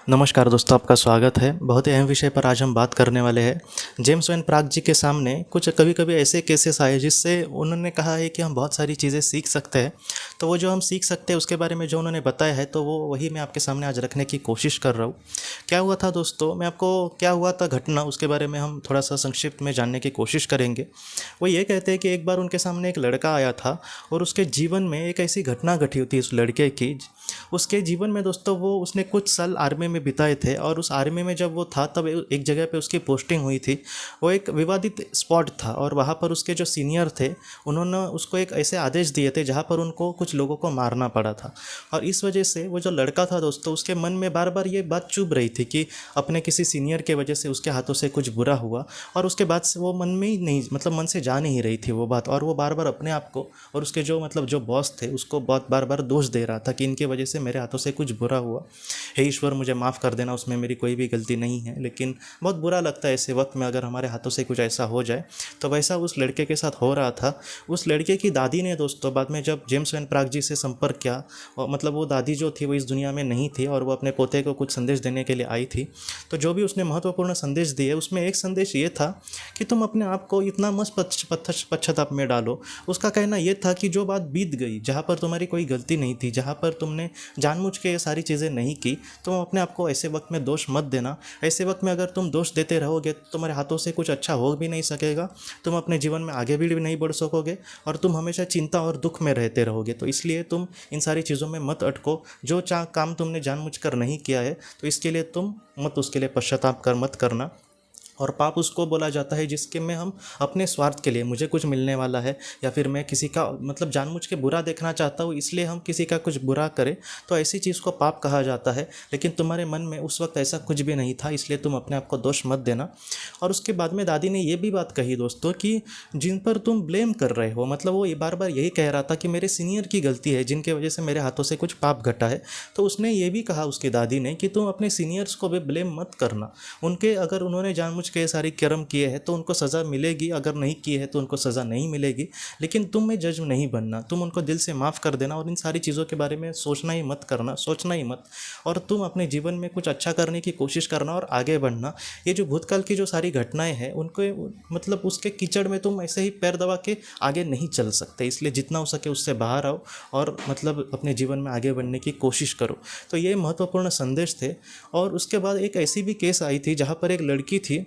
नमस्कार दोस्तों, आपका स्वागत है। बहुत ही अहम विषय पर आज हम बात करने वाले हैं। जेम्स वैन प्राग जी के सामने कुछ कभी कभी ऐसे केसेस आए जिससे उन्होंने कहा है कि हम बहुत सारी चीज़ें सीख सकते हैं। तो वो जो हम सीख सकते हैं उसके बारे में जो उन्होंने बताया है, तो वो वही मैं आपके सामने आज रखने की कोशिश कर रहा हूँ। क्या हुआ था दोस्तों, मैं आपको क्या हुआ था घटना उसके बारे में हम थोड़ा सा संक्षिप्त में जानने की कोशिश करेंगे। वो ये कहते हैं कि एक बार उनके सामने एक लड़का आया था और उसके जीवन में एक ऐसी घटना घटी होती है उस लड़के की। उसके जीवन में दोस्तों वो उसने कुछ साल आर्मी में बिताए थे और उस आर्मी में जब वो था तब एक जगह पे उसकी पोस्टिंग हुई थी। वो एक विवादित स्पॉट था और वहाँ पर उसके जो सीनियर थे उन्होंने उसको एक ऐसे आदेश दिए थे जहाँ पर उनको कुछ लोगों को मारना पड़ा था। और इस वजह से वो जो लड़का था दोस्तों, उसके मन में बार बार ये बात चुभ रही थी कि अपने किसी सीनियर के वजह से उसके हाथों से कुछ बुरा हुआ। और उसके बाद से वो मन में ही नहीं, मतलब मन से जा नहीं रही थी वो बात, और वो बार बार अपने आप को और उसके जो जो बॉस थे उसको बहुत बार बार दोष दे रहा था कि इनके वजह से मेरे हाथों से कुछ बुरा हुआ। हे ईश्वर, मुझे माफ़ कर देना, उसमें मेरी कोई भी गलती नहीं है। लेकिन बहुत बुरा लगता है ऐसे वक्त में अगर हमारे हाथों से कुछ ऐसा हो जाए। तो वैसा उस लड़के के साथ हो रहा था। उस लड़के की दादी ने दोस्तों बाद में जब जेम्स वैन प्राग जी से संपर्क किया, और वो दादी जो थी वो इस दुनिया में नहीं थी और वो अपने पोते को कुछ संदेश देने के लिए आई थी। तो जो भी उसने महत्वपूर्ण संदेश दिए उसमें एक संदेश ये था कि तुम अपने आप को इतना मत पश्चाताप में डालो। उसका कहना यह था कि जो बात बीत गई, जहाँ पर तुम्हारी कोई गलती नहीं थी, जहाँ पर तुमने जानबूझ के ये सारी चीज़ें नहीं की, तुम अपने आप को ऐसे वक्त में दोष मत देना। ऐसे वक्त में अगर तुम दोष देते रहोगे तो तुम्हारे हाथों से कुछ अच्छा हो भी नहीं सकेगा, तुम अपने जीवन में आगे भी नहीं बढ़ सकोगे और तुम हमेशा चिंता और दुख में रहते रहोगे। तो इसलिए तुम इन सारी चीज़ों में मत अटको। जो काम तुमने जानबूझकर नहीं किया है तो इसके लिए तुम मत उसके लिए पश्चाताप मत करना। और पाप उसको बोला जाता है जिसके में हम अपने स्वार्थ के लिए, मुझे कुछ मिलने वाला है या फिर मैं किसी का जानबूझ के बुरा देखना चाहता हूँ इसलिए हम किसी का कुछ बुरा करें, तो ऐसी चीज़ को पाप कहा जाता है। लेकिन तुम्हारे मन में उस वक्त ऐसा कुछ भी नहीं था, इसलिए तुम अपने आप को दोष मत देना। और उसके बाद में दादी ने ये भी बात कही दोस्तों कि जिन पर तुम ब्लेम कर रहे हो, वो ये बार बार यही कह रहा था कि मेरे सीनियर की गलती है जिनके वजह से मेरे हाथों से कुछ पाप घटा है। तो उसने ये भी कहा, उसकी दादी ने, कि तुम अपने सीनियर्स को भी ब्लेम मत करना। उनके अगर उन्होंने जानबूझ के सारी कर्म किए हैं तो उनको सज़ा मिलेगी, अगर नहीं किए हैं तो उनको सज़ा नहीं मिलेगी। लेकिन तुम में जज नहीं बनना, तुम उनको दिल से माफ़ कर देना और इन सारी चीज़ों के बारे में सोचना ही मत करना, सोचना ही मत। और तुम अपने जीवन में कुछ अच्छा करने की कोशिश करना और आगे बढ़ना। ये जो भूतकाल की जो सारी घटनाएं हैं उनको उसके कीचड़ में तुम ऐसे ही पैर दबा के आगे नहीं चल सकते, इसलिए जितना हो सके उससे बाहर आओ और अपने जीवन में आगे बढ़ने की कोशिश करो। तो ये महत्वपूर्ण संदेश थे। और उसके बाद एक ऐसी भी केस आई थी जहाँ पर एक लड़की थी,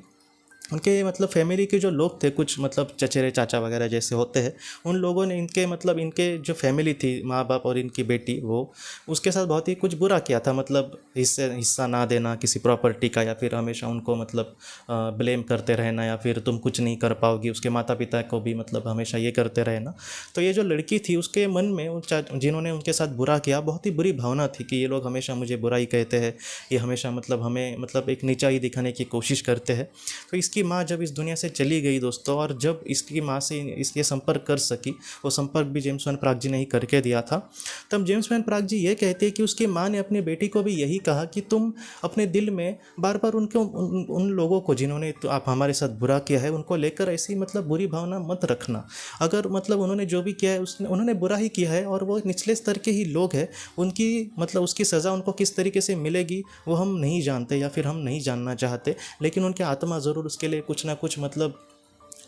उनके फैमिली के जो लोग थे, कुछ चचेरे चाचा वगैरह जैसे होते हैं, उन लोगों ने इनके जो फैमिली थी, माँ बाप और इनकी बेटी, वो उसके साथ बहुत ही कुछ बुरा किया था। हिस्सा ना देना किसी प्रॉपर्टी का, या फिर हमेशा उनको ब्लेम करते रहना, या फिर तुम कुछ नहीं कर पाओगी, उसके माता पिता को भी हमेशा ये करते रहना। तो ये जो लड़की थी उसके मन में जिन्होंने उनके साथ बुरा किया, बहुत ही बुरी भावना थी कि ये लोग हमेशा मुझे बुराई कहते हैं, ये हमेशा हमें एक नीचाई दिखाने की कोशिश करते हैं। तो इसकी माँ जब इस दुनिया से चली गई दोस्तों, और जब इसकी माँ से इसके संपर्क कर सकी, वो संपर्क भी जेम्स वैन प्राग जी ने ही करके दिया था। तब जेम्स वैन प्राग जी ये कहते हैं कि उसकी माँ ने अपनी बेटी को भी यही कहा कि तुम अपने दिल में बार बार उन लोगों को जिन्होंने तो आप हमारे साथ बुरा किया है उनको लेकर ऐसी बुरी भावना मत रखना। अगर उन्होंने जो भी किया है उन्होंने बुरा ही किया है और वो निचले स्तर के ही लोग हैं। उनकी उसकी सज़ा उनको किस तरीके से मिलेगी वो हम नहीं जानते या फिर हम नहीं जानना चाहते, लेकिन उनकी आत्मा ज़रूर उसके लिए कुछ ना कुछ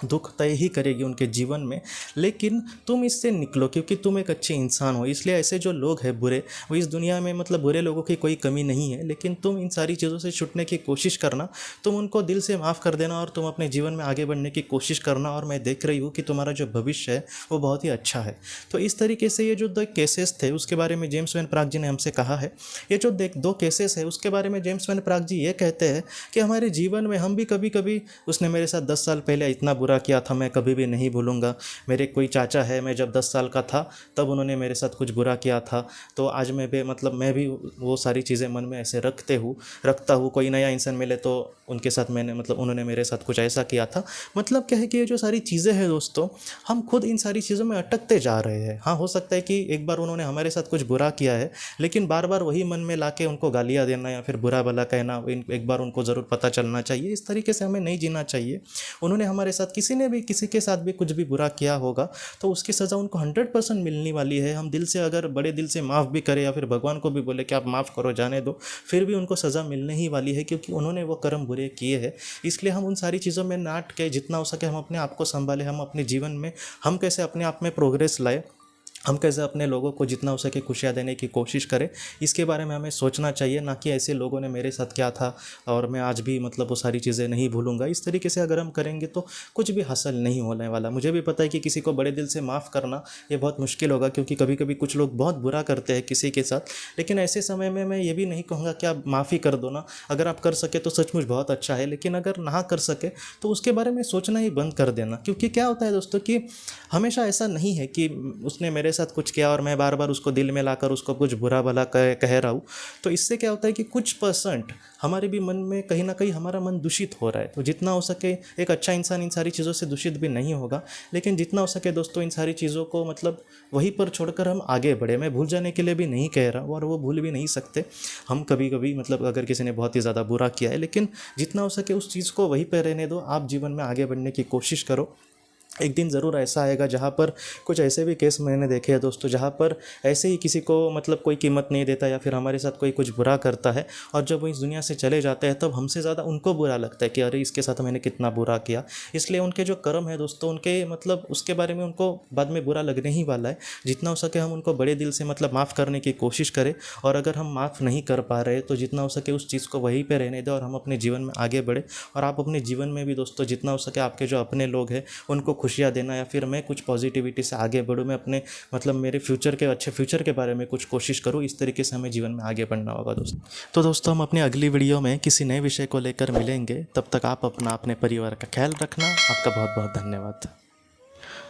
दुख तय ही करेगी उनके जीवन में। लेकिन तुम इससे निकलो क्योंकि तुम एक अच्छे इंसान हो। इसलिए ऐसे जो लोग हैं बुरे, वो इस दुनिया में बुरे लोगों की कोई कमी नहीं है, लेकिन तुम इन सारी चीज़ों से छूटने की कोशिश करना, तुम उनको दिल से माफ़ कर देना और तुम अपने जीवन में आगे बढ़ने की कोशिश करना। और मैं देख रही हूँ कि तुम्हारा जो भविष्य है वो बहुत ही अच्छा है। तो इस तरीके से ये जो 2 केसेस थे उसके बारे में जेम्स वैन प्राग जी ने हमसे कहा है। ये जो 2 केसेस है उसके बारे में जेम्स वैन प्राग जी ये कहते हैं कि हमारे जीवन में हम भी कभी कभी, उसने मेरे साथ 10 साल पहले इतना बुरा किया था, मैं कभी भी नहीं भूलूंगा। मेरे कोई चाचा है, मैं जब 10 साल का था तब उन्होंने मेरे साथ कुछ बुरा किया था। तो आज मैं भी वो सारी चीज़ें मन में ऐसे रखता हूँ। कोई नया इंसान मिले तो उनके साथ मैंने उन्होंने मेरे साथ कुछ ऐसा किया था। क्या है कि ये जो सारी चीज़ें हैं दोस्तों, हम खुद इन सारी चीज़ों में अटकते जा रहे हैं। हाँ, हो सकता है कि एक बार उन्होंने हमारे साथ कुछ बुरा किया है, लेकिन बार बार वही मन में लाके उनको गालियाँ देना या फिर बुरा भला कहना, एक बार उनको ज़रूर पता चलना चाहिए। इस तरीके से हमें नहीं जीना चाहिए। उन्होंने हमारे साथ किसी ने भी किसी के साथ भी कुछ भी बुरा किया होगा तो उसकी सज़ा उनको 100% मिलने वाली है। हम दिल से अगर बड़े दिल से माफ़ भी करें या फिर भगवान को भी बोले कि आप माफ़ करो, जाने दो, फिर भी उनको सज़ा मिलने ही वाली है, क्योंकि उन्होंने वो कर्म बुरे किए हैं। इसलिए हम उन सारी चीज़ों में ना अट के जितना हो सके हम अपने आप को संभालें, हम अपने जीवन में हम कैसे अपने आप में प्रोग्रेस लाए, हम कैसे अपने लोगों को जितना हो सके खुशियाँ देने की कोशिश करें, इसके बारे में हमें सोचना चाहिए। ना कि ऐसे लोगों ने मेरे साथ किया था और मैं आज भी मतलब वो सारी चीज़ें नहीं भूलूंगा। इस तरीके से अगर हम करेंगे तो कुछ भी हासिल नहीं होने वाला। मुझे भी पता है कि किसी को बड़े दिल से माफ़ करना ये बहुत मुश्किल होगा, क्योंकि कभी कभी कुछ लोग बहुत बुरा करते हैं किसी के साथ। लेकिन ऐसे समय में मैं ये भी नहीं कहूँगा कि आप माफ़ी कर दो ना, अगर आप कर सके तो सचमुच बहुत अच्छा है, लेकिन अगर ना कर सके तो उसके बारे में सोचना ही बंद कर देना। क्योंकि क्या होता है दोस्तों कि हमेशा ऐसा नहीं है कि उसने मेरे साथ कुछ किया और मैं बार बार उसको दिल में लाकर उसको कुछ बुरा भला कह रहा हूँ। तो इससे क्या होता है कि कुछ परसेंट हमारे भी मन में कहीं ना कहीं हमारा मन दूषित हो रहा है। तो जितना हो सके एक अच्छा इंसान इन सारी चीज़ों से दूषित भी नहीं होगा, लेकिन जितना हो सके दोस्तों इन सारी चीज़ों को मतलब वहीं पर छोड़कर हम आगे बढ़े। मैं भूल जाने के लिए भी नहीं कह रहा और वो भूल भी नहीं सकते हम कभी कभी, मतलब अगर किसी ने बहुत ही ज़्यादा बुरा किया है, लेकिन जितना हो सके उस चीज़ को वहीं पर रहने दो। आप जीवन में आगे बढ़ने की कोशिश करो। एक दिन ज़रूर ऐसा आएगा जहाँ पर कुछ ऐसे भी केस मैंने देखे हैं दोस्तों, जहाँ पर ऐसे ही किसी को मतलब कोई कीमत नहीं देता या फिर हमारे साथ कोई कुछ बुरा करता है, और जब वो इस दुनिया से चले जाते हैं तब हमसे ज़्यादा उनको बुरा लगता है कि अरे इसके साथ मैंने कितना बुरा किया। इसलिए उनके जो कर्म है दोस्तों, उनके मतलब उसके बारे में उनको बाद में बुरा लगने ही वाला है। जितना हो सके हम उनको बड़े दिल से मतलब माफ़ करने की कोशिश करें, और अगर हम माफ़ नहीं कर पा रहे तो जितना हो सके उस चीज़ को वहीं पर रहने दें और हम अपने जीवन में आगे बढ़े। और आप अपने जीवन में भी दोस्तों जितना हो सके आपके जो अपने लोग हैं उनको खुशियाँ देना, या फिर मैं कुछ पॉजिटिविटी से आगे बढ़ूँ, मैं अपने मतलब मेरे फ्यूचर के अच्छे फ्यूचर के बारे में कुछ कोशिश करूँ। इस तरीके से हमें जीवन में आगे बढ़ना होगा दोस्तों। तो दोस्तों हम अपनी अगली वीडियो में किसी नए विषय को लेकर मिलेंगे। तब तक आप अपने परिवार का ख्याल रखना। आपका बहुत बहुत धन्यवाद।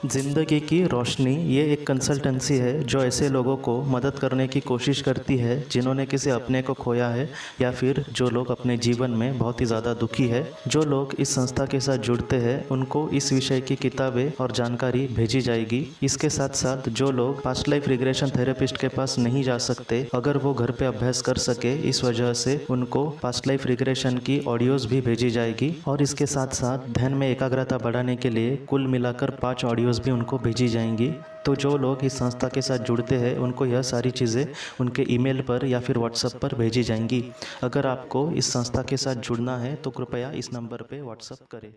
ज़िंदगी की रोशनी ये एक कंसल्टेंसी है जो ऐसे लोगों को मदद करने की कोशिश करती है जिन्होंने किसी अपने को खोया है, या फिर जो लोग अपने जीवन में बहुत ही ज़्यादा दुखी है। जो लोग इस संस्था के साथ जुड़ते हैं उनको इस विषय की किताबें और जानकारी भेजी जाएगी। इसके साथ साथ जो लोग पास्ट लाइफ रिग्रेशन थेरेपिस्ट के पास नहीं जा सकते, अगर वो घर पे अभ्यास कर सके, इस वजह से उनको पास्ट लाइफ रिग्रेशन की ऑडियोज़ भी भेजी जाएगी। और इसके साथ साथ ध्यान में एकाग्रता बढ़ाने के लिए कुल मिलाकर 5 ऑडियोज़ भी उनको भेजी जाएंगी। तो जो लोग इस संस्था के साथ जुड़ते हैं उनको यह सारी चीज़ें उनके ईमेल पर या फिर व्हाट्सएप पर भेजी जाएंगी। अगर आपको इस संस्था के साथ जुड़ना है तो कृपया इस नंबर पे व्हाट्सएप करें।